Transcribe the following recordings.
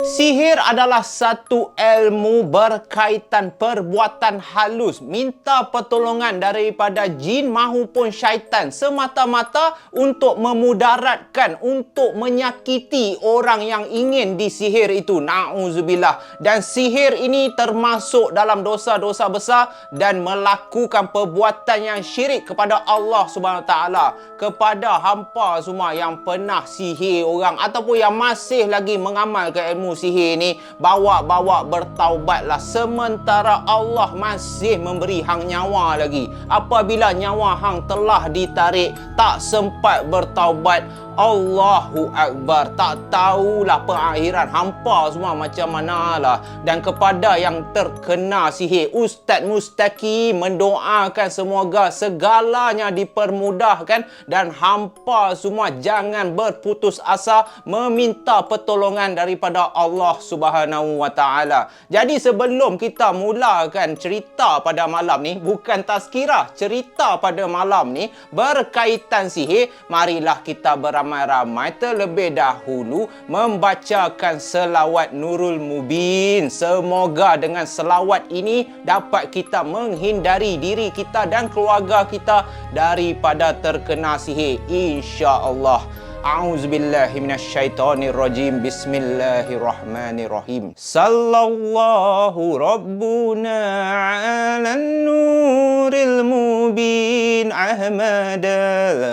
Sihir adalah satu ilmu berkaitan perbuatan halus. Minta pertolongan daripada jin mahupun syaitan semata-mata untuk memudaratkan, untuk menyakiti orang yang ingin disihir itu. Na'udzubillah. Dan sihir ini termasuk dalam dosa-dosa besar dan melakukan perbuatan yang syirik kepada Allah Subhanahu Wa Taala. Kepada hampa semua yang pernah sihir orang ataupun yang masih lagi mengamalkan ilmu sihir ni, bawa-bawa bertaubatlah sementara Allah masih memberi hang nyawa lagi. Apabila nyawa hang telah ditarik, tak sempat bertaubat, Allahu Akbar, tak tahulah perakhiran hampa semua macam manalah. Dan kepada yang terkena sihir, Ustaz Mustaqim mendoakan semoga segalanya dipermudahkan dan hampa semua jangan berputus asa meminta pertolongan daripada Allah Subhanahu Wa Taala. Jadi sebelum kita mulakan cerita pada malam ni, bukan tazkirah, cerita pada malam ni berkaitan sihir, marilah kita beramai-ramai terlebih dahulu membacakan selawat Nurul Mubin. Semoga dengan selawat ini dapat kita menghindari diri kita dan keluarga kita daripada terkena sihir, insya-Allah. A'udzubillahi minasyaitonirrajim. Bismillahirrahmanirrahim. Sallallahu rabbuna 'alan nuril mubin Ahmad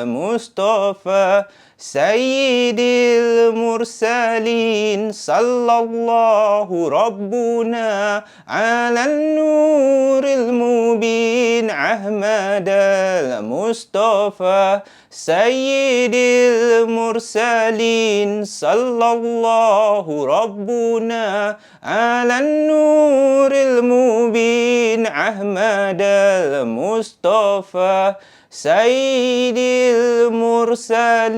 al-Mustafa Sayyidil mursalin. Sallallahu rabbuna 'alan nuril mubin Ahmad al-Mustafa Sayyidil mursalin. Sallallahu rabbuna 'alan nuril mubin Ahmad al-Mustafa Sayyidil mursalin.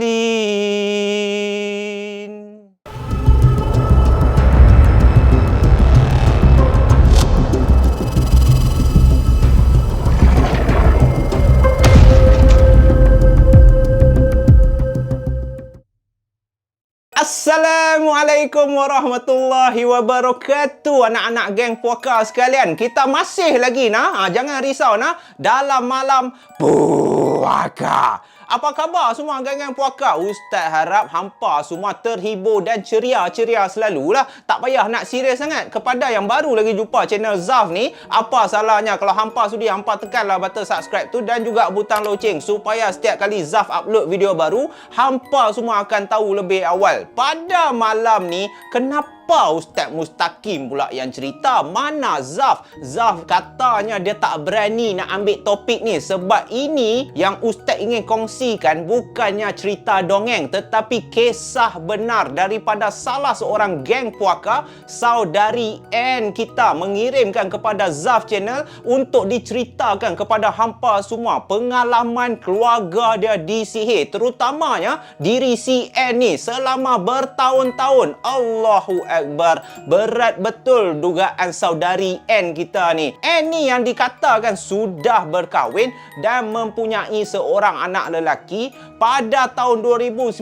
Assalamualaikum warahmatullahi wabarakatuh. Anak-anak geng puaka sekalian, kita masih lagi jangan risau dalam malam puaka. Apa khabar semua geng-geng puaka? Ustaz harap hampa semua terhibur dan ceria-ceria selalulah. Tak payah nak serius sangat. Kepada yang baru lagi jumpa channel Zaf ni, apa salahnya kalau hampa sudi hampa tekanlah button subscribe tu dan juga butang loceng supaya setiap kali Zaf upload video baru, hampa semua akan tahu lebih awal. Pada malam ni, kenapa Ustaz Mustaqim pula yang cerita? Mana Zaf? Zaf katanya dia tak berani nak ambil topik ni sebab ini yang Ustaz ingin kongsikan bukannya cerita dongeng tetapi kisah benar daripada salah seorang geng puaka. Saudari N kita mengirimkan kepada Zaf channel untuk diceritakan kepada hampa semua pengalaman keluarga dia disihir, terutamanya diri si N ni selama bertahun-tahun. Allahu Akbar, berat betul dugaan saudari N kita ni. N ni yang dikatakan sudah berkahwin dan mempunyai seorang anak lelaki. Pada tahun 2019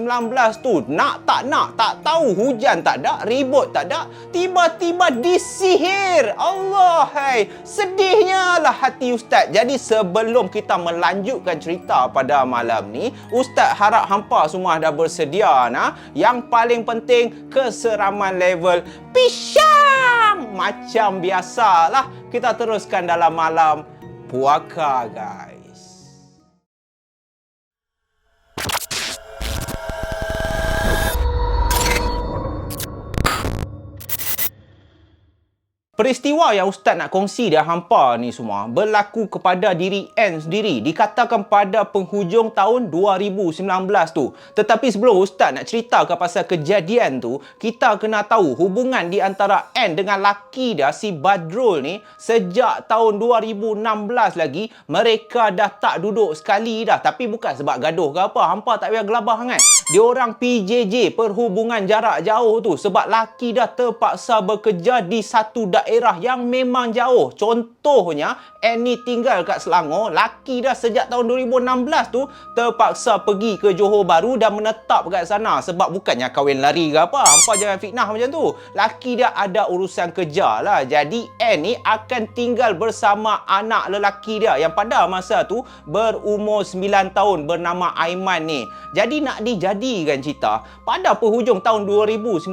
tu, nak tak tahu, hujan tak ada, ribut tak ada, tiba-tiba disihir. Allah, hai, sedihnya lah hati Ustaz. Jadi sebelum kita melanjutkan cerita pada malam ni, Ustaz harap hampa semua dah bersedia yang paling penting keseraman level pisang. Macam biasalah, kita teruskan dalam malam puaka, guys. Peristiwa yang Ustaz nak kongsi dia hampa ni semua berlaku kepada diri N sendiri. Dikatakan pada penghujung tahun 2019 tu. Tetapi sebelum Ustaz nak ceritakan pasal kejadian tu, kita kena tahu hubungan di antara N dengan laki dia si Badrul ni sejak tahun 2016 lagi. Mereka dah tak duduk sekali dah. Tapi bukan sebab gaduh ke apa. Hampa tak payah gelabah sangat. Diorang PJJ, perhubungan jarak jauh tu, sebab laki dah terpaksa bekerja di satu daerah daerah yang memang jauh. Contohnya, Ann ni tinggal kat Selangor, laki dah sejak tahun 2016 tu terpaksa pergi ke Johor Bahru dan menetap kat sana sebab bukannya kahwin lari ke apa. Hampa jangan fitnah macam tu. Laki dia ada urusan kerja lah. Jadi Ann ni akan tinggal bersama anak lelaki dia yang pada masa tu berumur 9 tahun bernama Aiman ni. Jadi nak dijadikan cerita, pada penghujung tahun 2019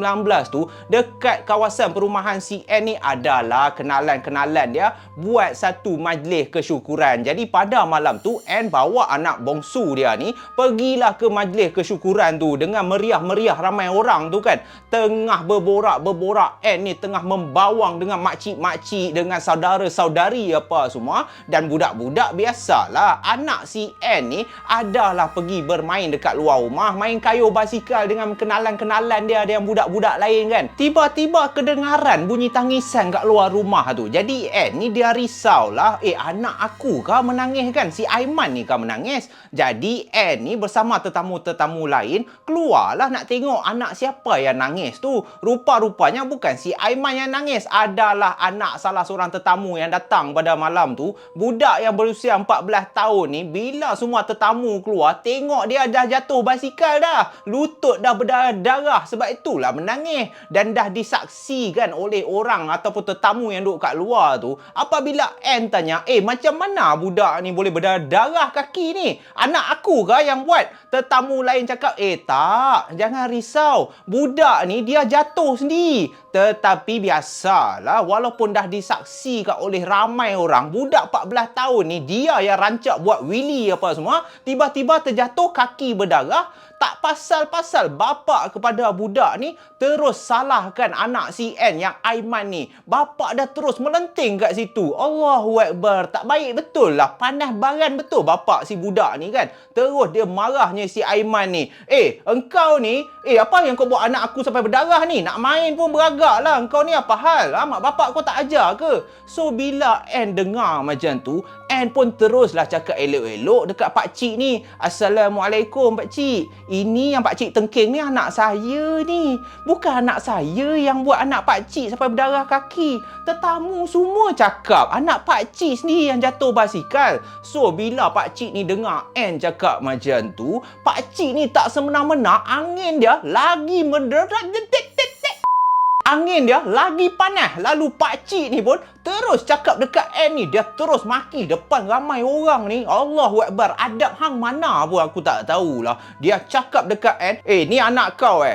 tu, dekat kawasan perumahan si Ann ni adalah kenalan-kenalan dia buat satu majlis kesyukuran. Jadi pada malam tu, Ann bawa anak bongsu dia ni pergilah ke majlis kesyukuran tu dengan meriah-meriah ramai orang tu kan. Tengah berborak-berborak, Ann ni tengah membawang dengan makcik-makcik, dengan saudara-saudari apa semua. Dan budak-budak biasalah, anak si Ann ni adalah pergi bermain dekat luar rumah, main kayuh basikal dengan kenalan-kenalan dia dengan budak-budak lain kan. Tiba-tiba kedengaran bunyi tangisan kat luar rumah tu. Jadi Ann ni dia risau lah, anak aku kah menangis kan? Si Aiman ni kah menangis? Jadi Ann ni bersama tetamu-tetamu lain keluarlah nak tengok anak siapa yang nangis tu. Rupa-rupanya bukan si Aiman yang nangis, adalah anak salah seorang tetamu yang datang pada malam tu. Budak yang berusia 14 tahun ni, bila semua tetamu keluar, tengok dia dah jatuh basikal dah. Lutut dah berdarah-darah, sebab itulah menangis. Dan dah disaksikan oleh orang ataupun tetamu yang duduk kat luar tu. Apabila Ann tanya, macam mana budak ni boleh berdarah kaki ni? Anak aku kah yang buat? Tetamu lain cakap, tak, jangan risau. Budak ni dia jatuh sendiri. Tetapi biasalah, walaupun dah disaksikan oleh ramai orang, budak 14 tahun ni dia yang rancak buat wheelie apa semua, tiba-tiba terjatuh, kaki berdarah. Tak pasal-pasal bapa kepada budak ni terus salahkan anak si Ann yang Aiman ni. Bapa dah terus melenting kat situ. Allahu Akbar. Tak baik betul lah. Panas baran betul bapa si budak ni kan. Terus dia marahnya si Aiman ni. Engkau ni, apa yang kau buat anak aku sampai berdarah ni? Nak main pun beragak lah. Engkau ni apa hal? Mak bapak kau tak ajar ke? So bila Ann dengar macam tu, Ann pun teruslah cakap elok-elok dekat pakcik ni. Assalamualaikum pakcik. Ini yang pakcik tengking ni anak saya ni. Bukan anak saya yang buat anak pakcik sampai berdarah kaki. Tetamu semua cakap anak pakcik sendiri yang jatuh basikal. So bila pakcik ni dengar Ann cakap macam tu, pakcik ni tak semena-mena, angin dia lagi menderat. Angin dia lagi panas. Lalu pakcik ni pun terus cakap dekat Ann ni. Dia terus maki depan ramai orang ni. Allahu Akbar. Adab hang mana pun aku tak tahulah. Dia cakap dekat Ann, ni anak kau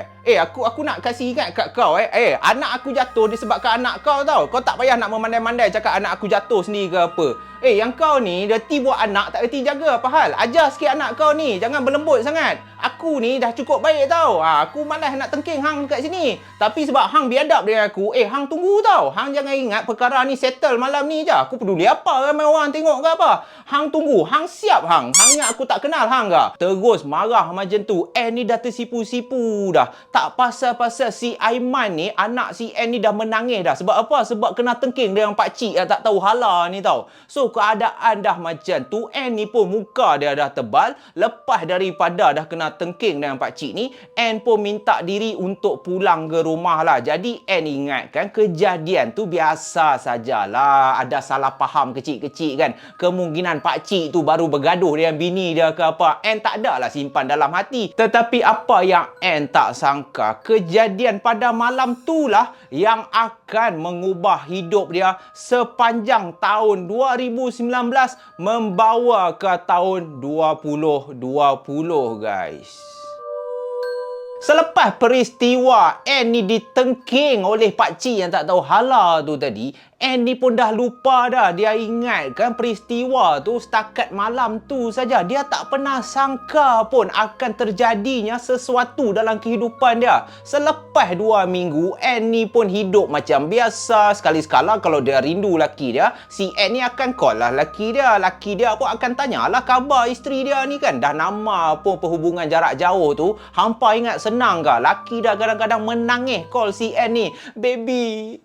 aku nak kasih ingat kat kau anak aku jatuh disebabkan anak kau tau. Kau tak payah nak memandai-mandai cakap anak aku jatuh sendiri ke apa. Yang kau ni reti buat anak, tak reti jaga apa hal. Ajar sikit anak kau ni, jangan berlembut sangat. Aku ni dah cukup baik tau. Aku malas nak tengking hang kat sini. Tapi sebab hang biadab dengan aku, hang tunggu tau. Hang jangan ingat perkara ni settle malam ni je. Aku peduli apa ramai orang tengok ke apa. Hang tunggu, hang siap hang. Hang ingat aku tak kenal hang ke? Terus marah macam tu. Ann ni dah tersipu-sipu dah. Tak pasal-pasal si Aiman ni, anak si Ann ni dah menangis dah. Sebab apa? Sebab kena tengking dengan pakcik yang tak tahu hala ni tau. So keadaan dah macam tu, Ann ni pun muka dia dah tebal. Lepas daripada dah kena tengking dengan pakcik ni, Ann pun minta diri untuk pulang ke rumah lah. Jadi Ann ingatkan kejadian tu biasa sajalah. Ada salah faham kecil-kecil kan. Kemungkinan pakcik tu baru bergaduh dengan bini dia ke apa. Ann tak ada lah simpan dalam hati. Tetapi apa yang Ann tak sangka, kejadian pada malam tu lah yang akan mengubah hidup dia sepanjang tahun 2019 membawa ke tahun 2020 guys. Selepas peristiwa Ann ni ditengking oleh pakcik yang tak tahu hala tu tadi, Ann ni pun dah lupa dah. Dia ingatkan peristiwa tu setakat malam tu saja. Dia tak pernah sangka pun akan terjadinya sesuatu dalam kehidupan dia. Selepas 2 minggu, Ann ni pun hidup macam biasa. Sekali-sekala kalau dia rindu laki dia, si Ann ni akan call lah laki dia. Laki dia pun akan tanyalah khabar isteri dia ni kan. Dah nama pun perhubungan jarak jauh tu. Hampa ingat senang ke? Laki dah kadang-kadang menangis call si Ann ni. Baby,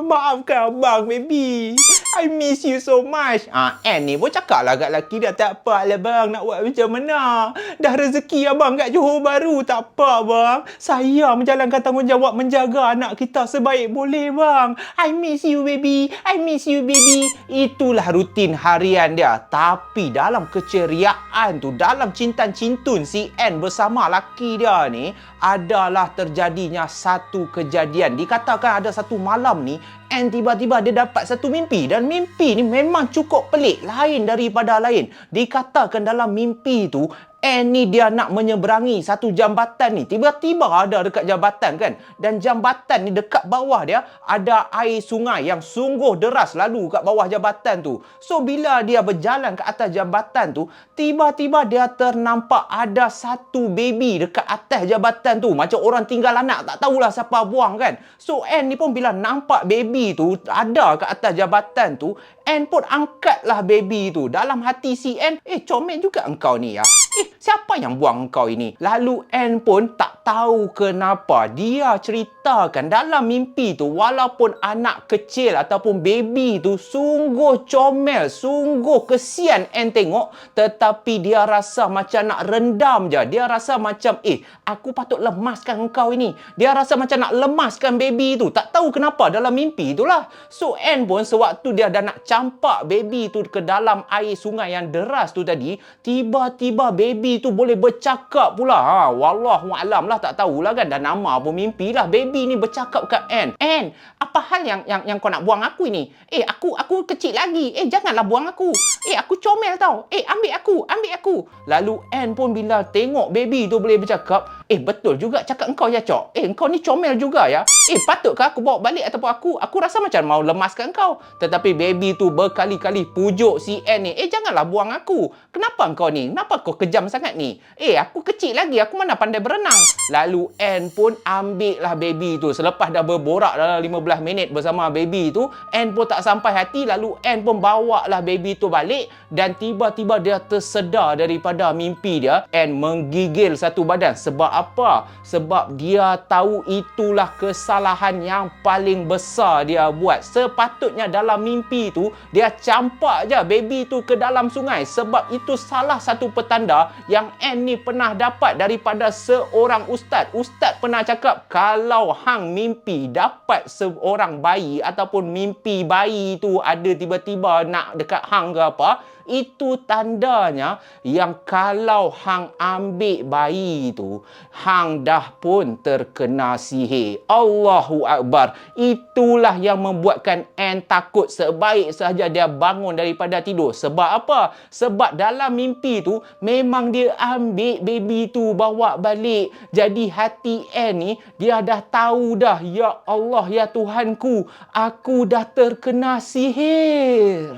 maafkan abang baby. I miss you so much. Ann ni pun cakap lah kat lelaki dia, tak apa lah bang, nak buat macam mana. Dah rezeki abang kat Johor Bahru, tak apa bang. Saya menjalankan tanggungjawab menjaga anak kita sebaik boleh bang. I miss you baby, I miss you baby. Itulah rutin harian dia. Tapi dalam keceriaan tu, dalam cintan-cintun si Ann bersama laki dia ni, adalah terjadinya satu kejadian. Dikatakan ada satu malam ni, Ann tiba-tiba dia dapat satu mimpi. Dan mimpi ni memang cukup pelik, lain daripada lain. Dikatakan dalam mimpi tu, Ann ni dia nak menyeberangi satu jambatan ni. Tiba-tiba ada dekat jambatan kan. Dan jambatan ni dekat bawah dia ada air sungai yang sungguh deras lalu kat bawah jambatan tu. So bila dia berjalan ke atas jambatan tu, tiba-tiba dia ternampak ada satu baby dekat atas jambatan tu. Macam orang tinggal anak, tak tahulah siapa buang kan. So Ann ni pun bila nampak baby tu ada kat atas jambatan tu, Ann pun angkatlah baby tu. Dalam hati si Ann, comel juga engkau ni ya. Siapa yang buang engkau ini? Lalu Ann pun tak tahu kenapa dia ceritakan dalam mimpi tu, walaupun anak kecil ataupun baby tu sungguh comel, sungguh kesian Ann tengok, tetapi dia rasa macam nak rendam je. Dia rasa macam, aku patut lemaskan engkau ini. Dia rasa macam nak lemaskan baby tu. Tak tahu kenapa dalam mimpi itulah. So Ann pun sewaktu dia dah nak campak baby tu ke dalam air sungai yang deras tu tadi, tiba-tiba baby tu boleh bercakap pula. Wallahualam lah, tak tahulah kan. Dan nama pun mimpi lah. Baby ni bercakap kat Ann. Ann, apa hal yang kau nak buang aku ini? Aku kecil lagi. Janganlah buang aku. Aku comel tau. Ambil aku. Lalu Ann pun bila tengok baby tu boleh bercakap, betul juga cakap engkau ya Cok. Engkau ni comel juga ya. Patutkah aku bawa balik ataupun aku rasa macam mau lemaskan kau. Tetapi baby tu berkali-kali pujuk si Ann ni, janganlah buang aku. Kenapa engkau ni? Kenapa kau kejam sangat ni? Aku kecil lagi, aku mana pandai berenang. Lalu Ann pun ambil lah baby tu. Selepas dah berborak dalam 15 minit bersama baby tu, Ann pun tak sampai hati. Lalu Ann pun bawa lah baby tu balik. Dan tiba-tiba dia tersedar daripada mimpi dia. Ann menggigil satu badan. Sebab apa? Sebab dia tahu itulah kesalahan yang paling besar dia buat. Sepatutnya dalam mimpi tu, dia campak je baby tu ke dalam sungai. Sebab itu salah satu petanda yang Ann ni pernah dapat daripada seorang ustaz. Ustaz pernah cakap, kalau hang mimpi dapat seorang bayi ataupun mimpi bayi tu ada tiba-tiba nak dekat hang ke apa, itu tandanya yang kalau hang ambil bayi tu, hang dah pun terkena sihir. Allahu Akbar. Itulah yang membuatkan Ann takut sebaik sahaja dia bangun daripada tidur. Sebab apa? Sebab dalam mimpi tu memang dia ambil baby tu bawa balik. Jadi hati Ann ni dia dah tahu dah, ya Allah ya Tuhanku, aku dah terkena sihir.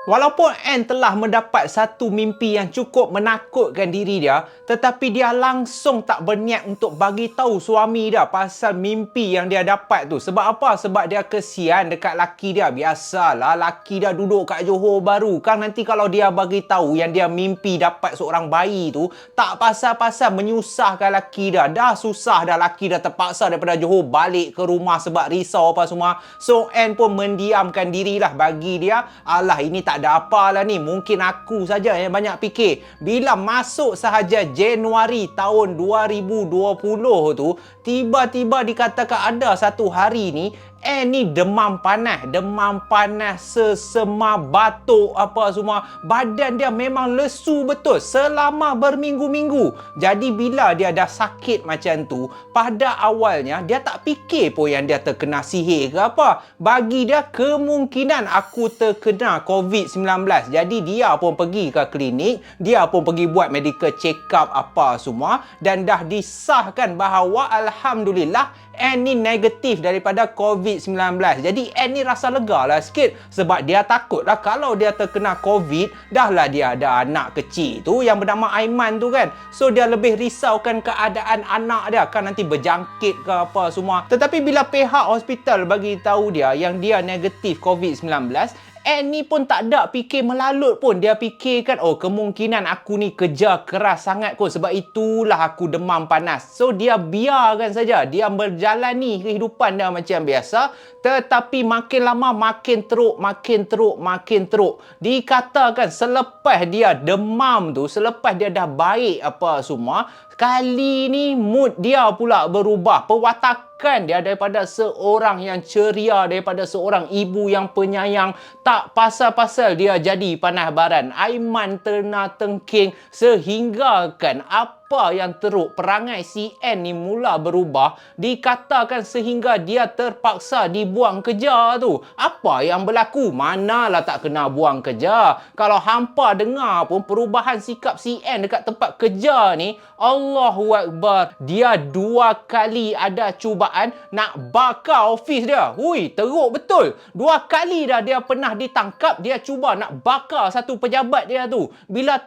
Walaupun Ann telah mendapat satu mimpi yang cukup menakutkan diri dia, tetapi dia langsung tak berniat untuk bagi tahu suami dia pasal mimpi yang dia dapat tu. Sebab apa? Sebab dia kesian dekat laki dia. Biasalah laki dia duduk kat Johor Bahru. Kan nanti kalau dia bagi tahu yang dia mimpi dapat seorang bayi tu, tak pasal-pasal menyusahkan laki dia. Dah susah dah laki dia terpaksa daripada Johor balik ke rumah sebab risau apa semua. So Ann pun mendiamkan dirilah. Bagi dia, alah ini tak ada apalah ni, mungkin aku saja yang banyak fikir. Bila masuk sahaja Januari tahun 2020 tu, tiba-tiba dikatakan ada satu hari ni Ann ni demam panas sesema, batuk apa semua. Badan dia memang lesu betul selama berminggu-minggu. Jadi bila dia dah sakit macam tu, pada awalnya dia tak fikir pun yang dia terkena sihir ke apa. Bagi dia kemungkinan aku terkena COVID-19. Jadi dia pun pergi ke klinik, dia pun pergi buat medical check up apa semua, dan dah disahkan bahawa alhamdulillah Ann ni negatif daripada COVID-19. Jadi Ann ni rasa lega lah sikit. Sebab dia takut lah kalau dia terkena COVID, dah lah dia ada anak kecil tu yang bernama Aiman tu kan. So dia lebih risaukan keadaan anak dia, kan nanti berjangkit ke apa semua. Tetapi bila pihak hospital bagi tahu dia yang dia negatif COVID-19, N ni pun tak ada fikir melalut pun. Dia fikirkan, oh kemungkinan aku ni kerja keras sangat kot, sebab itulah aku demam panas. So dia biarkan saja. Dia berjalani kehidupan dia macam biasa. Tetapi makin lama makin teruk, makin teruk, makin teruk. Dikatakan selepas dia demam tu, selepas dia dah baik apa semua, kali ni mood dia pula berubah. Perwatakan dia daripada seorang yang ceria, daripada seorang ibu yang penyayang, tak pasal-pasal dia jadi panas baran. Aiman terna tengking sehingga kan apa yang teruk, perangai si N ni mula berubah. Dikatakan sehingga dia terpaksa dibuang kerja tu. Apa yang berlaku? Manalah tak kena buang kerja. Kalau hampa dengar pun perubahan sikap si N dekat tempat kerja ni, Allahu Akbar. Dia 2 kali ada cubaan nak bakar office dia. Hui, teruk betul. 2 kali dah dia pernah ditangkap, dia cuba nak bakar satu pejabat dia tu. Bila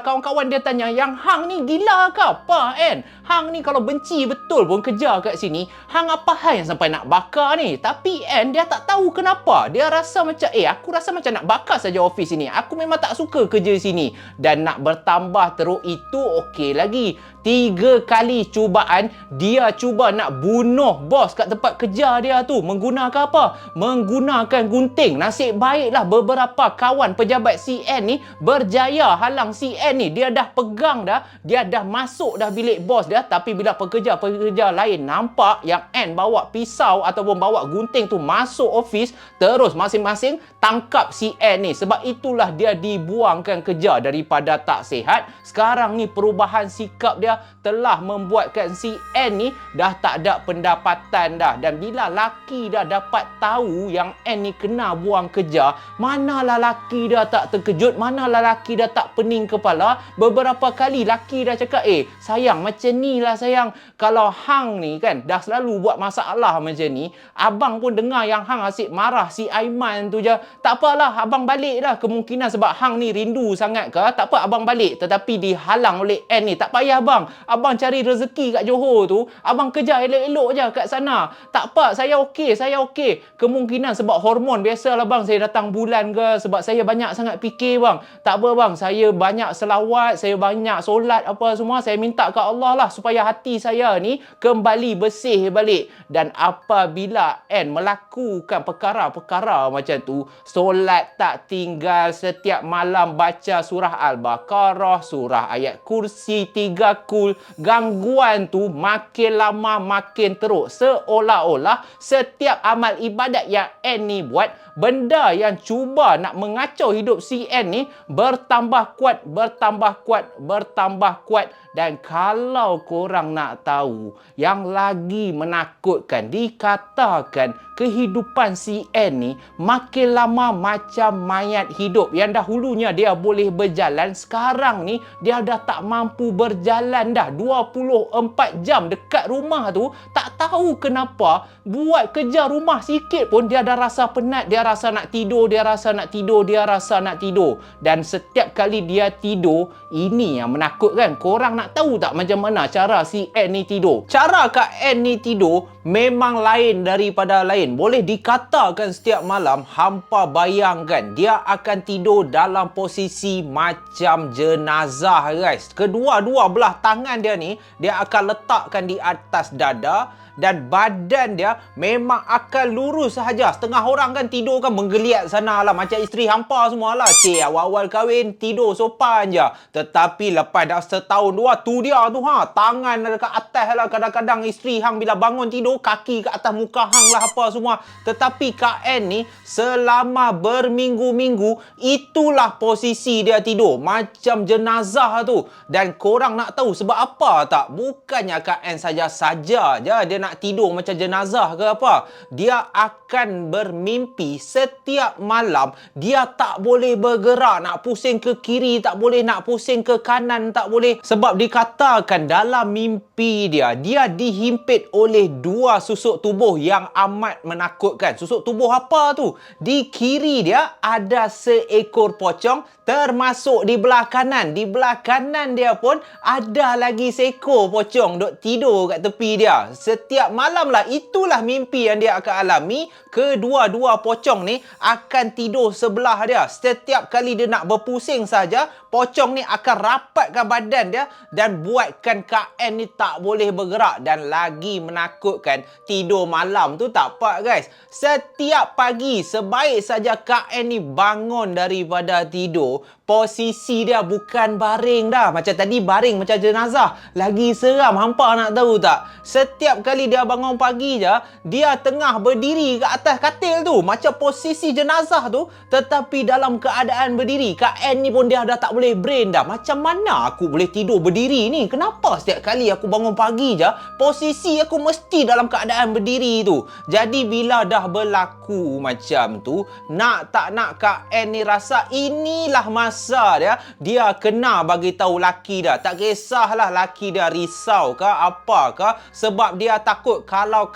kawan-kawan dia tanya, yang hang ni gila ke apa kan? Hang ni kalau benci betul pun kerja kat sini, hang apa hal yang sampai nak bakar ni? Tapi dia tak tahu kenapa. Dia rasa macam, aku rasa macam nak bakar saja office ini. Aku memang tak suka kerja sini. Dan nak bertambah teruk itu okey lagi. 3 kali cubaan, dia cuba nak bunuh bos kat tempat kerja dia tu. Menggunakan apa? Menggunakan gunting. Nasib baiklah beberapa kawan pejabat CN ni berjaya halang CN ni. Dia dah pegang dah, dia dah masuk dah bilik bos dia. Tapi bila pekerja-pekerja lain nampak yang N bawa pisau ataupun bawa gunting tu masuk office, terus masing-masing tangkap CN ni. Sebab itulah dia dibuangkan kerja daripada tak sihat. Sekarang ni perubahan sikap dia telah membuatkan si N ni dah tak ada pendapatan dah. Dan bila laki dah dapat tahu yang N ni kena buang kerja, manalah laki dah tak terkejut, manalah laki dah tak pening kepala. Beberapa kali laki dah cakap, sayang macam ni lah sayang. Kalau hang ni kan dah selalu buat masalah macam ni, abang pun dengar yang hang asyik marah si Aiman tu je. Tak apalah, abang balik dah. Kemungkinan sebab hang ni rindu sangat ke, tak apa abang balik. Tetapi dihalang oleh N ni. Tak payah bang, abang cari rezeki kat Johor tu, abang kerja elok-elok je kat sana. Tak apa, saya okey, saya okey. Kemungkinan sebab hormon, biasalah bang, saya datang bulan ke, sebab saya banyak sangat fikir bang. Tak apa bang, saya banyak selawat, saya banyak solat apa semua. Saya minta ke Allah lah supaya hati saya ni kembali bersih balik. Dan apabila N melakukan perkara-perkara macam tu, solat tak tinggal, setiap malam baca surah Al-Baqarah, surah ayat kursi, 3 kul, gangguan tu makin lama makin teruk. Seolah-olah setiap amal ibadat yang N ni buat, benda yang cuba nak mengacau hidup si N ni bertambah kuat, bertambah kuat, bertambah kuat. Dan kalau korang nak tahu, yang lagi menakutkan, dikatakan kehidupan si N ni makin lama macam mayat hidup. Yang dahulunya dia boleh berjalan, sekarang ni dia dah tak mampu berjalan dah. 24 jam dekat rumah tu, tak tahu kenapa buat kerja rumah sikit pun dia dah rasa penat, dia rasa nak tidur, dia rasa nak tidur, dia rasa nak tidur. Dan setiap kali dia tidur, ini yang menakutkan. Korang nak tahu tak macam mana cara si N ni tidur? Cara Kak N ni tidur memang lain daripada lain. Boleh dikatakan setiap malam hampa bayangkan dia akan tidur dalam posisi macam jenazah guys. Kedua-dua belah tangan dia ni dia akan letakkan di atas dada, dan badan dia memang akan lurus sahaja. Setengah orang kan tidur kan menggeliat sana lah, macam isteri hampa semua lah. Awal-awal kahwin tidur sopan je. Tetapi lepas dah setahun 2, tu dia tu tangan dekat atas lah. Kadang-kadang isteri hang bila bangun tidur, kaki kat atas muka hang lah apa semua. Tetapi Kak N ni selama berminggu-minggu, itulah posisi dia tidur macam jenazah tu. Dan korang nak tahu sebab apa tak? Bukannya Kak N saja-saja je dia nak tidur macam jenazah ke apa. Dia akan bermimpi setiap malam dia tak boleh bergerak, nak pusing ke kiri tak boleh, nak pusing ke kanan tak boleh. Sebab dikatakan dalam mimpi dia dihimpit oleh 2 dua susuk tubuh yang amat menakutkan. Susuk tubuh apa tu? Di kiri dia ada seekor pocong, termasuk di belah kanan. Di belah kanan dia pun ada lagi seekor pocong duk tidur kat tepi dia. Setiap malam lah, itulah mimpi yang dia akan alami. Kedua-dua pocong ni akan tidur sebelah dia. Setiap kali dia nak berpusing saja, pocong ni akan rapatkan badan dia dan buatkan Kak N ni tak boleh bergerak. Dan lagi menakutkan, tidur malam tu tak apa guys. Setiap pagi, sebaik saja Kak N ni bangun daripada tidur, posisi dia bukan baring dah. Macam tadi baring macam jenazah. Lagi seram, hampa nak tahu tak? Setiap kali dia bangun pagi je, dia tengah berdiri kat atas katil tu. Macam posisi jenazah tu, tetapi dalam keadaan berdiri. Kak N ni pun dia dah tak boleh brain dah. Macam mana aku boleh tidur berdiri ni? Kenapa setiap kali aku bangun pagi je, posisi aku mesti dalam keadaan berdiri tu? Jadi bila dah berlaku macam tu, nak tak nak Kak N ni rasa inilah masa dia kena bagi tahu laki dia. Tak kisahlah laki dia risau ke apa ke, sebab dia takut kalau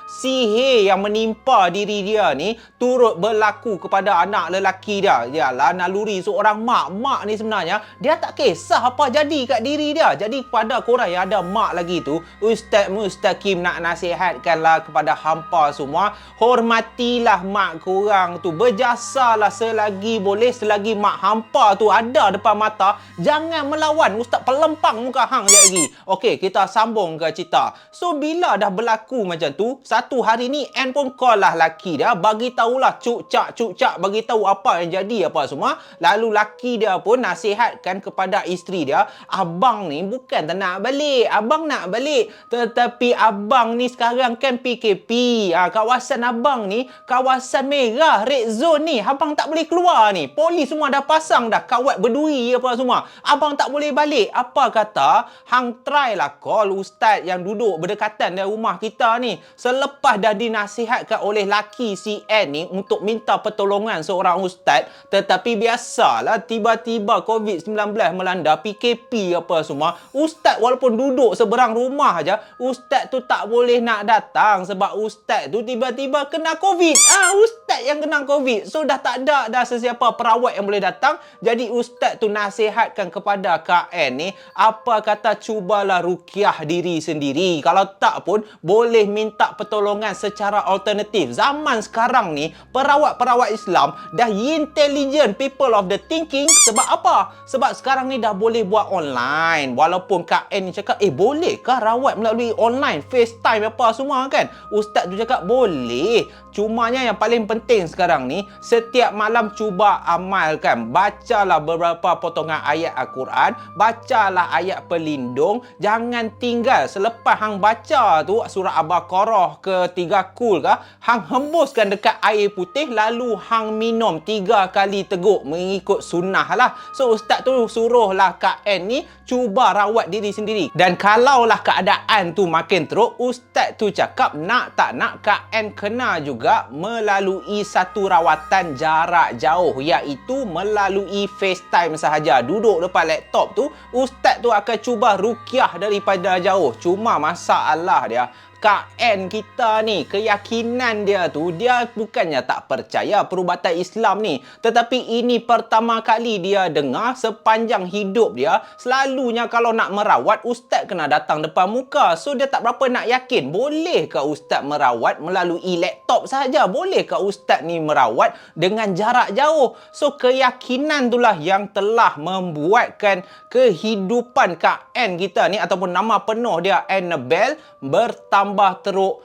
sihir yang menimpa diri dia ni turut berlaku kepada anak lelaki dia. Yalah, naluri seorang mak ni sebenarnya dia tak kisah apa jadi kat diri dia. Jadi kepada korang yang ada mak lagi tu, Ustaz Mustaqim nak nasihatkanlah kepada hampa semua, hormatilah mak korang tu, berjasalah selagi boleh, selagi mak hampa tu ada depan mata. Jangan melawan. Ustaz pelempang muka hang je lagi. Okey, kita sambung ke cerita. So bila dah berlaku macam tu, satu hari ni N pun call lah laki dia, bagi tahulah cuk-cak bagi tahu apa yang jadi apa semua. Lalu laki dia pun nasihatkan kepada isteri dia, abang ni bukan tak nak balik, abang nak balik, tetapi abang ni sekarang kan PKP. Kawasan abang ni kawasan merah, red zone ni, abang tak boleh keluar ni. Polis semua dah pasang dah kawat berduri apa semua. Abang tak boleh balik. Apa kata hang try lah call ustaz yang duduk berdekatan dari rumah kita ni. Selepas dah dinasihatkan oleh laki si N ni untuk minta pertolongan seorang ustaz, tetapi biasalah tiba-tiba COVID-19 melanda, PKP apa semua, ustaz walaupun duduk seberang rumah aja, ustaz tu tak boleh nak datang sebab ustaz tu tiba-tiba kena COVID. Ustaz yang kena COVID. So dah tak ada dah sesiapa perawat yang boleh datang. Jadi ustaz tu nasihatkan kepada Kak N ni, apa kata cubalah ruqyah diri sendiri. Kalau tak pun boleh minta pertolongan secara alternatif. Zaman sekarang ni perawat-perawat Islam dah intelligent, people of the thinking. Sebab apa? Sebab sekarang ni dah boleh buat online. Walaupun Kak N ni cakap, bolehkah rawat melalui online, FaceTime apa semua kan? Ustaz tu cakap boleh. Cumanya yang paling penting sekarang ni, setiap malam cuba amalkan. Bacalah beberapa potongan ayat Al-Quran, bacalah ayat pelindung. Jangan tinggal. Selepas hang baca tu surah Al-Baqarah ke 3 kul ke, hang hembuskan dekat air putih, lalu hang minum 3 kali teguk mengikut sunnah lah. So ustaz tu suruhlah Kak N ni cuba rawat diri sendiri. Dan kalaulah keadaan tu makin teruk, ustaz tu cakap nak tak nak Kak N kena juga melalui satu rawatan jarak jauh, iaitu melalui FaceTime sahaja. Duduk depan laptop tu, ustaz tu akan cuba ruqyah daripada jauh. Cuma masalah dia, Kak N kita ni, keyakinan dia tu, dia bukannya tak percaya perubatan Islam ni, tetapi ini pertama kali dia dengar sepanjang hidup dia. Selalunya kalau nak merawat, ustaz kena datang depan muka. So dia tak berapa nak yakin, boleh ke ustaz merawat melalui laptop sahaja? Boleh ke ustaz ni merawat dengan jarak jauh? So keyakinan itulah yang telah membuatkan kehidupan Kak N kita ni, ataupun nama penuh dia Annabel, bertambah teruk.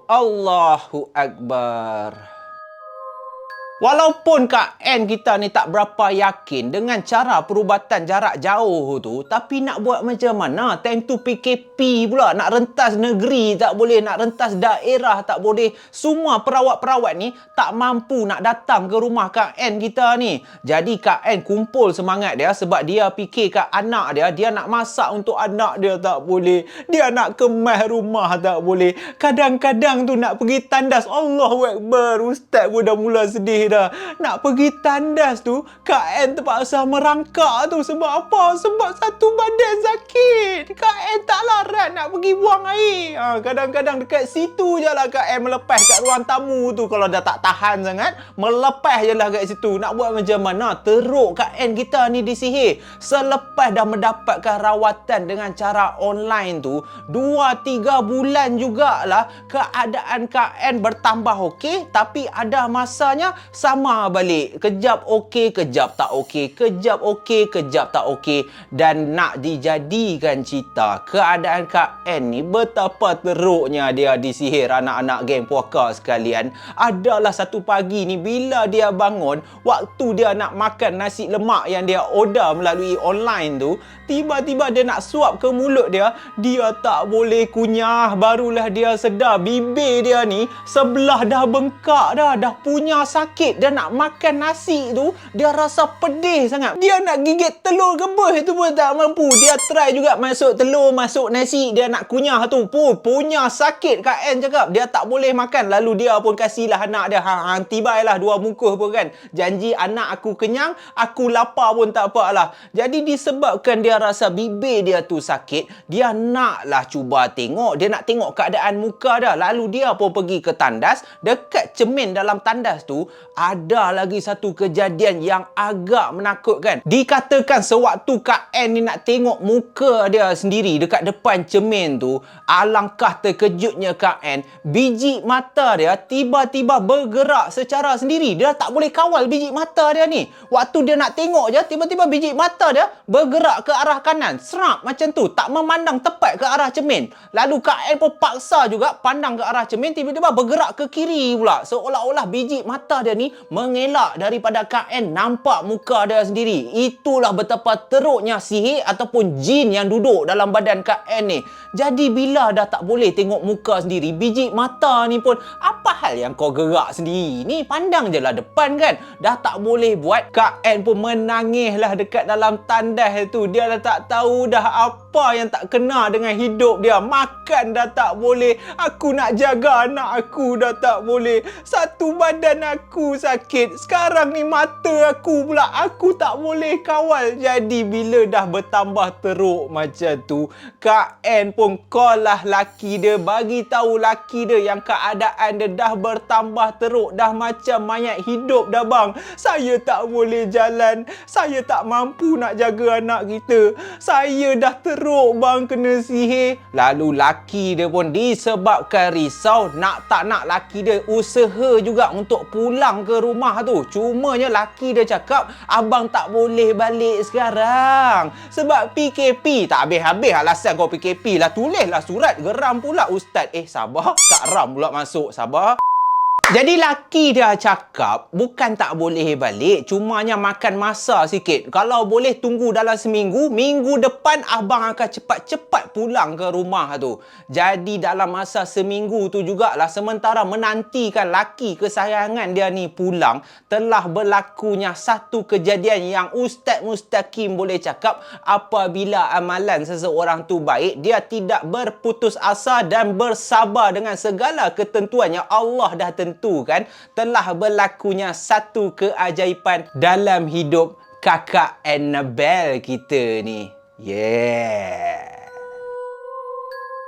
Allahu Akbar. Walaupun Kak N kita ni tak berapa yakin dengan cara perubatan jarak jauh tu, tapi nak buat macam mana? Time tu PKP pula, nak rentas negeri tak boleh, nak rentas daerah tak boleh. Semua perawat-perawat ni tak mampu nak datang ke rumah Kak N kita ni. Jadi Kak N kumpul semangat dia sebab dia fikir kat anak dia, dia nak masak untuk anak dia tak boleh. Dia nak kemas rumah tak boleh. Kadang-kadang tu nak pergi tandas, Allahu Akbar. Ustaz pun dah mula sedih dah. Nak pergi tandas tu, Kak N terpaksa merangkak tu. Sebab apa? Sebab satu badan sakit. Kak N tak larat nak pergi buang air. Kadang-kadang dekat situ je lah Kak N melepas kat ruang tamu tu. Kalau dah tak tahan sangat, melepas je lah kat situ. Nak buat macam mana? Teruk Kak N kita ni disihir. Selepas dah mendapatkan rawatan dengan cara online tu, 2-3 bulan jugalah keadaan Kak N bertambah okey, tapi ada masanya sama balik. Kejap okey, kejap tak okey, kejap okey, kejap tak okey. Dan nak dijadikan cerita, keadaan Kak N ni betapa teruknya dia disihir anak-anak geng puaka sekalian. Adalah satu pagi ni bila dia bangun, waktu dia nak makan nasi lemak yang dia order melalui online tu, tiba-tiba dia nak suap ke mulut dia tak boleh kunyah. Barulah dia sedar bibir dia ni sebelah dah bengkak dah punya sakit. Dia nak makan nasi tu, dia rasa pedih sangat. Dia nak gigit telur rebus tu pun tak mampu. Dia try juga masuk telur, masuk nasi, dia nak kunyah tu pun punya sakit. Kak N cakap dia tak boleh makan. Lalu dia pun kasihlah anak dia, tibailah 2 bungkus pun kan. Janji anak aku kenyang, aku lapar pun tak apalah. Jadi disebabkan dia rasa bibir dia tu sakit, dia naklah cuba tengok. Dia nak tengok keadaan muka dia. Lalu dia pun pergi ke tandas. Dekat cermin dalam tandas tu, ada lagi satu kejadian yang agak menakutkan. Dikatakan sewaktu Kak N ni nak tengok muka dia sendiri dekat depan cermin tu, alangkah terkejutnya Kak N, biji mata dia tiba-tiba bergerak secara sendiri. Dia tak boleh kawal biji mata dia ni. Waktu dia nak tengok je, tiba-tiba biji mata dia bergerak ke arah kanan. Serap macam tu, tak memandang tepat ke arah cermin. Lalu Kak N pun paksa juga pandang ke arah cermin, tiba-tiba bergerak ke kiri pula. Seolah-olah biji mata dia ni mengelak daripada Kak N nampak muka dia sendiri. Itulah betapa teruknya sihir ataupun jin yang duduk dalam badan Kak N ni. Jadi bila dah tak boleh tengok muka sendiri, biji mata ni pun, apa hal yang kau gerak sendiri ni? Pandang je lah depan kan. Dah tak boleh buat. Kak N pun menangislah dekat dalam tandas tu. Dia dah tak tahu dah apa yang tak kena dengan hidup dia. Makan dah tak boleh. Aku nak jaga anak aku dah tak boleh. Satu badan aku sakit. Sekarang ni mata aku pula aku tak boleh kawal. Jadi bila dah bertambah teruk macam tu, Kak N pun call lah laki dia, bagi tahu laki dia yang keadaan dia dah bertambah teruk, dah macam mayat hidup dah bang. Saya tak boleh jalan. Saya tak mampu nak jaga anak kita. Saya dah teruk bang kena sihir. Lalu laki dia pun disebabkan risau, nak tak nak laki dia usaha juga untuk pulang ke rumah tu. Cumanya laki dia cakap, abang tak boleh balik sekarang sebab PKP. Tak habis-habis alasan kau PKP lah. Tulislah surat, geram pula ustaz. Sabar, Kak Ram pula masuk, sabar. Jadi laki dia cakap bukan tak boleh balik, cumanya makan masa sikit. Kalau boleh tunggu dalam seminggu, minggu depan abang akan cepat-cepat pulang ke rumah tu. Jadi dalam masa seminggu tu jugalah, sementara menantikan laki kesayangan dia ni pulang, telah berlakunya satu kejadian yang Ustaz Mustaqim boleh cakap, apabila amalan seseorang tu baik, dia tidak berputus asa dan bersabar dengan segala ketentuan yang Allah dah tentukan, telah berlakunya satu keajaiban dalam hidup kakak Annabelle kita ni. Yeah.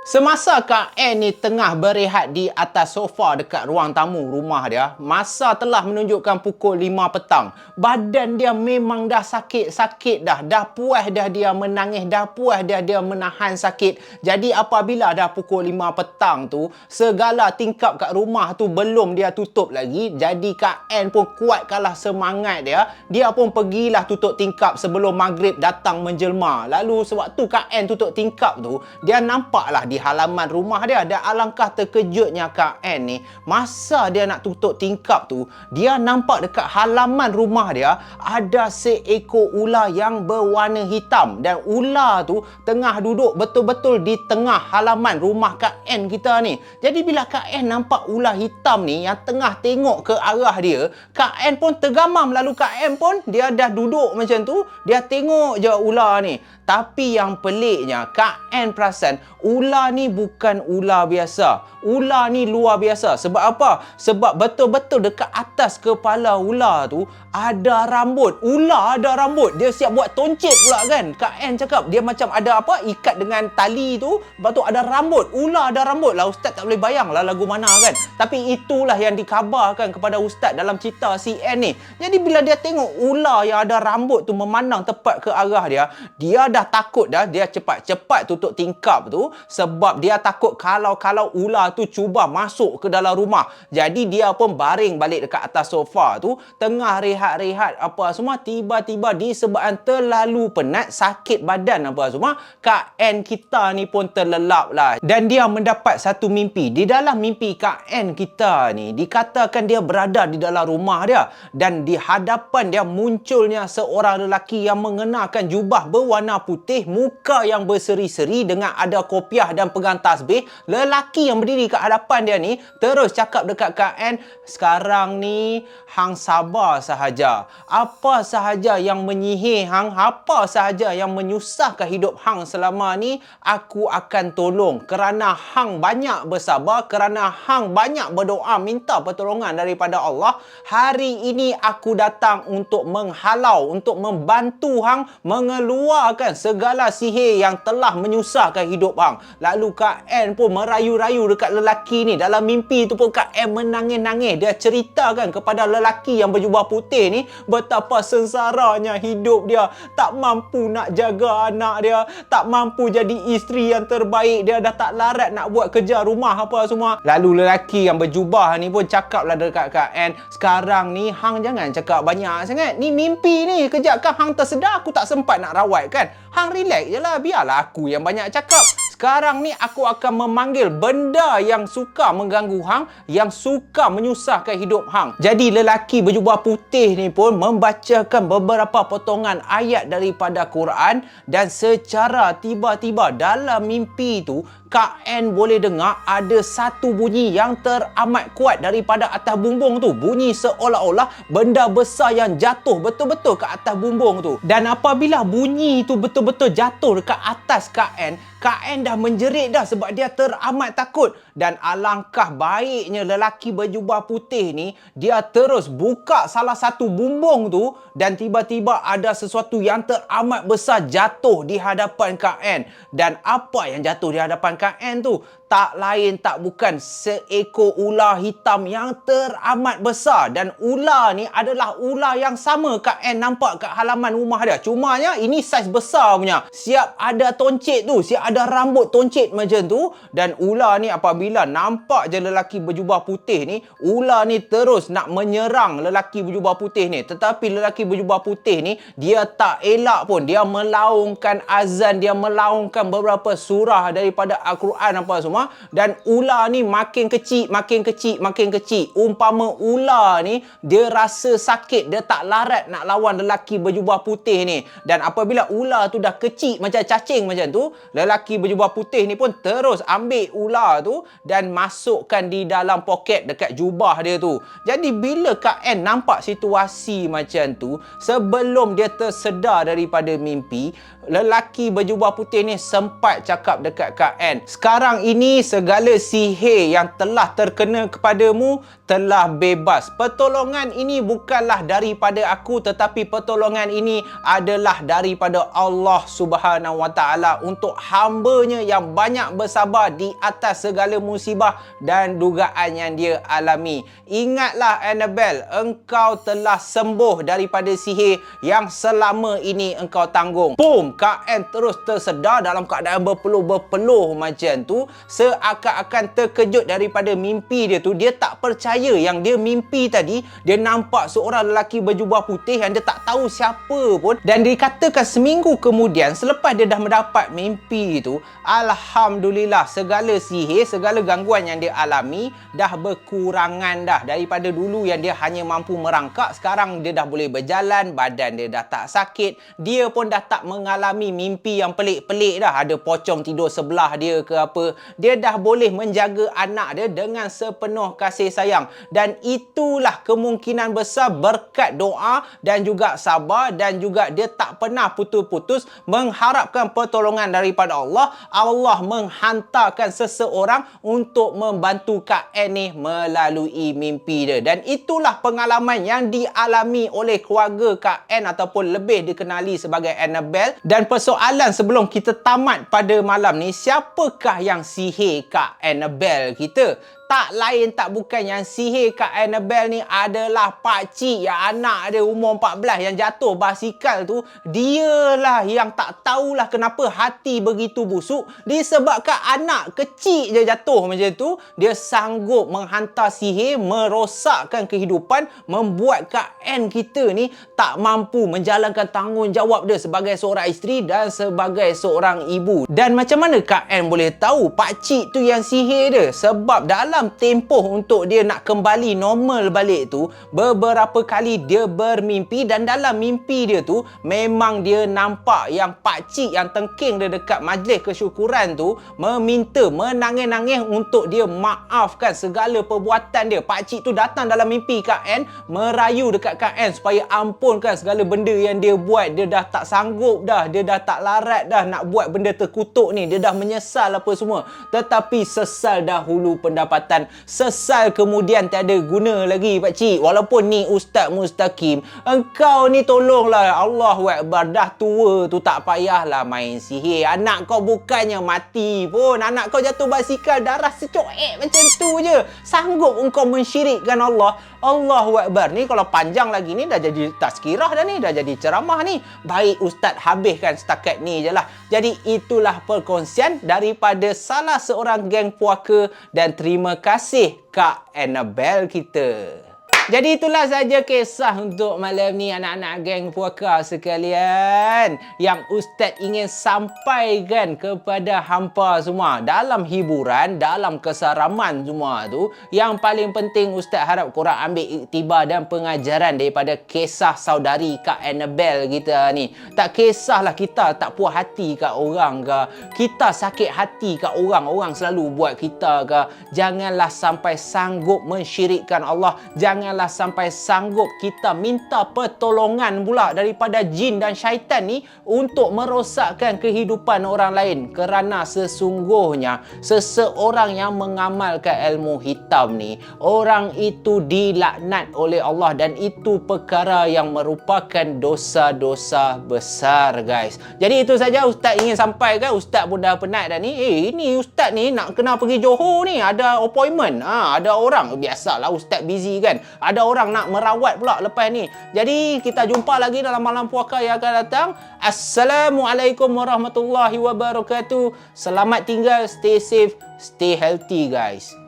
Semasa Kak N ni tengah berehat di atas sofa dekat ruang tamu rumah dia, masa telah menunjukkan pukul 5 petang. Badan dia memang dah sakit-sakit dah. Dah puas dah dia menangis, dah puas dah dia menahan sakit. Jadi apabila dah pukul 5 petang tu, segala tingkap kat rumah tu belum dia tutup lagi. Jadi Kak N pun kuatkanlah semangat dia. Dia pun pergilah tutup tingkap sebelum maghrib datang menjelma. Lalu sewaktu Kak N tutup tingkap tu, dia nampaklah di halaman rumah dia. Dan alangkah terkejutnya Kak N ni, masa dia nak tutup tingkap tu, dia nampak dekat halaman rumah dia ada seekor ular yang berwarna hitam. Dan ular tu tengah duduk betul-betul di tengah halaman rumah Kak N kita ni. Jadi bila Kak N nampak ular hitam ni yang tengah tengok ke arah dia, Kak N pun tergamam. Lalu Kak N pun, dia dah duduk macam tu, dia tengok je ular ni. Tapi yang peliknya, Kak N perasan ular ular ni bukan ular biasa. Ular ni luar biasa. Sebab apa? Sebab betul-betul dekat atas kepala ular tu ada rambut. Ular ada rambut. Dia siap buat toncet pula kan. Kak Ann cakap dia macam ada apa? Ikat dengan tali tu. Lepas tu ada rambut. Ular ada rambut lah. Ustaz tak boleh bayang lah lagu mana kan. Tapi itulah yang dikabarkan kepada Ustaz dalam cerita si Ann ni. Jadi bila dia tengok ular yang ada rambut tu memandang tepat ke arah dia, dia dah takut dah. Dia cepat-cepat tutup tingkap tu. Sebab dia takut kalau ular tu cuba masuk ke dalam rumah. Jadi dia pun baring balik dekat atas sofa tu, tengah rehat-rehat apa semua, tiba-tiba disebabkan terlalu penat, sakit badan apa semua, Kak Ann kita ni pun terlelap lah. Dan dia mendapat satu mimpi. Di dalam mimpi Kak Ann kita ni dikatakan dia berada di dalam rumah dia, dan di hadapan dia munculnya seorang lelaki yang mengenakan jubah berwarna putih, muka yang berseri-seri dengan ada kopiah dan pegang tasbih. Lelaki yang berdiri kat hadapan dia ni terus cakap dekat Kak Ann, sekarang ni hang sabar sahaja. Apa sahaja yang menyihir hang, apa sahaja yang menyusahkan hidup hang selama ni, aku akan tolong. Kerana hang banyak bersabar, kerana hang banyak berdoa minta pertolongan daripada Allah, hari ini aku datang untuk menghalau, untuk membantu hang mengeluarkan segala sihir yang telah menyusahkan hidup hang. Lalu Kak Ann pun merayu-rayu dekat lelaki ni. Dalam mimpi tu pun Kak Ann menangis-nangis. Dia ceritakan kepada lelaki yang berjubah putih ni betapa sengsaranya hidup dia. Tak mampu nak jaga anak dia, tak mampu jadi isteri yang terbaik. Dia dah tak larat nak buat kerja rumah apa semua. Lalu lelaki yang berjubah ni pun cakaplah dekat Kak Ann, sekarang ni hang jangan cakap banyak sangat. Ni mimpi ni, kejap kan hang tersedar aku tak sempat nak rawat kan. Hang relax je lah, biarlah aku yang banyak cakap. Sekarang ni aku akan memanggil benda yang suka mengganggu hang, yang suka menyusahkan hidup hang. Jadi lelaki berjubah putih ni pun membacakan beberapa potongan ayat daripada Quran, dan secara tiba-tiba dalam mimpi tu Kak Ann boleh dengar ada satu bunyi yang teramat kuat daripada atas bumbung tu. Bunyi seolah-olah benda besar yang jatuh betul-betul ke atas bumbung tu. Dan apabila bunyi tu betul-betul jatuh dekat atas Kak Ann dah menjerit dah sebab dia teramat takut. Dan alangkah baiknya lelaki berjubah putih ni, dia terus buka salah satu bumbung tu, dan tiba-tiba ada sesuatu yang teramat besar jatuh di hadapan Kak Ann. Dan apa yang jatuh di hadapan Kak Ann tu? Tak lain tak bukan seekor ular hitam yang teramat besar. Dan ular ni adalah ular yang sama Kak Ann nampak kat halaman rumah dia. Cumanya ini saiz besar punya. Siap ada toncet tu, siap ada rambut toncet macam tu. Dan ular ni apabila nampak je lelaki berjubah putih ni, ular ni terus nak menyerang lelaki berjubah putih ni. Tetapi lelaki berjubah putih ni, dia tak elak pun. Dia melaungkan azan, dia melaungkan beberapa surah daripada Al-Quran apa semua. Dan ular ni makin kecil, makin kecil, makin kecil. Umpama ular ni dia rasa sakit, dia tak larat nak lawan lelaki berjubah putih ni. Dan apabila ular tu dah kecil macam cacing macam tu, lelaki berjubah putih ni pun terus ambil ular tu dan masukkan di dalam poket dekat jubah dia tu. Jadi bila Kak Ann nampak situasi macam tu, sebelum dia tersedar daripada mimpi, lelaki berjubah putih ni sempat cakap dekat Kak Ann, sekarang ini segala sihir yang telah terkena kepadamu telah bebas. Pertolongan ini bukanlah daripada aku, tetapi pertolongan ini adalah daripada Allah Subhanahu Wa Taala untuk hamba-Nya yang banyak bersabar di atas segala musibah dan dugaan yang dia alami. Ingatlah Annabel, engkau telah sembuh daripada sihir yang selama ini engkau tanggung. Boom! Kak Ann terus tersedar dalam keadaan berpeluh-berpeluh macam tu, seakan-akan terkejut daripada mimpi dia tu. Dia tak percaya yang dia mimpi tadi, dia nampak seorang lelaki berjubah putih yang dia tak tahu siapa pun. Dan dikatakan seminggu kemudian selepas dia dah mendapat mimpi itu, alhamdulillah segala sihir, segala gangguan yang dia alami dah berkurangan dah. Daripada dulu yang dia hanya mampu merangkak, sekarang dia dah boleh berjalan, badan dia dah tak sakit, dia pun dah tak mengalami mengalami mimpi yang pelik-pelik dah, ada pocong tidur sebelah dia ke apa, dia dah boleh menjaga anak dia dengan sepenuh kasih sayang. Dan itulah kemungkinan besar berkat doa dan juga sabar, dan juga dia tak pernah putus-putus mengharapkan pertolongan daripada Allah. Allah menghantarkan seseorang untuk membantu Kak Ann ni melalui mimpi dia. Dan itulah pengalaman yang dialami oleh keluarga Kak Ann, ataupun lebih dikenali sebagai Annabelle. Dan persoalan sebelum kita tamat pada malam ni, siapakah yang sihir Kak Annabelle kita? Tak lain tak bukan, yang sihir Kak Annabelle ni adalah pakcik yang anak dia umur 14 yang jatuh basikal tu. Dialah yang tak tahulah kenapa hati begitu busuk, disebabkan anak kecil je jatuh macam tu, dia sanggup menghantar sihir, merosakkan kehidupan, membuat Kak Ann kita ni tak mampu menjalankan tanggungjawab dia sebagai seorang isteri dan sebagai seorang ibu. Dan macam mana Kak Ann boleh tahu pakcik tu yang sihir dia? Sebab dalam tempoh untuk dia nak kembali normal balik tu, beberapa kali dia bermimpi, dan dalam mimpi dia tu memang dia nampak yang pakcik yang tengking dia dekat majlis kesyukuran tu meminta, menangis-nangis untuk dia maafkan segala perbuatan dia. Pakcik tu datang dalam mimpi Kak Ann, merayu dekat Kak Ann supaya ampunkan segala benda yang dia buat. Dia dah tak sanggup dah, dia dah tak larat dah nak buat benda terkutuk ni, dia dah menyesal apa semua. Tetapi sesal dahulu pendapatan, sesal kemudian tiada guna lagi pakcik. Walaupun ni Ustaz Mustaqim, engkau ni tolonglah, Allahu Akbar, dah tua tu tak payahlah main sihir. Anak kau bukannya mati pun, anak kau jatuh basikal darah secoek macam tu je, sanggup engkau mensyirikkan Allah. Allahu Akbar. Ni kalau panjang lagi ni dah jadi tazkirah dah ni, dah jadi ceramah ni. Baik Ustaz habiskan setakat ni je lah. Jadi itulah perkongsian daripada salah seorang geng puaka, dan terima kasih Kak Annabelle kita. Jadi itulah saja kisah untuk malam ni anak-anak geng puaka sekalian, yang Ustaz ingin sampaikan kepada hampa semua. Dalam hiburan, dalam kesaraman semua tu, yang paling penting Ustaz harap korang ambil iktibar dan pengajaran daripada kisah saudari Kak Annabelle kita ni. Tak kisahlah kita tak puas hati kat orang ke, kita sakit hati kat orang, orang selalu buat kita ke, janganlah sampai sanggup mensyirikkan Allah. Janganlah sampai sanggup kita minta pertolongan pula daripada jin dan syaitan ni untuk merosakkan kehidupan orang lain. Kerana sesungguhnya seseorang yang mengamalkan ilmu hitam ni, orang itu dilaknat oleh Allah, dan itu perkara yang merupakan dosa-dosa besar guys. Jadi itu saja Ustaz ingin sampaikan. Ustaz pun dah penat dah ni. Ini Ustaz ni nak kena pergi Johor ni, ada appointment. Ada orang, biasalah Ustaz busy kan, ada orang nak merawat pula lepas ni. Jadi kita jumpa lagi dalam malam puaka yang akan datang. Assalamualaikum warahmatullahi wabarakatuh. Selamat tinggal, stay safe, stay healthy guys.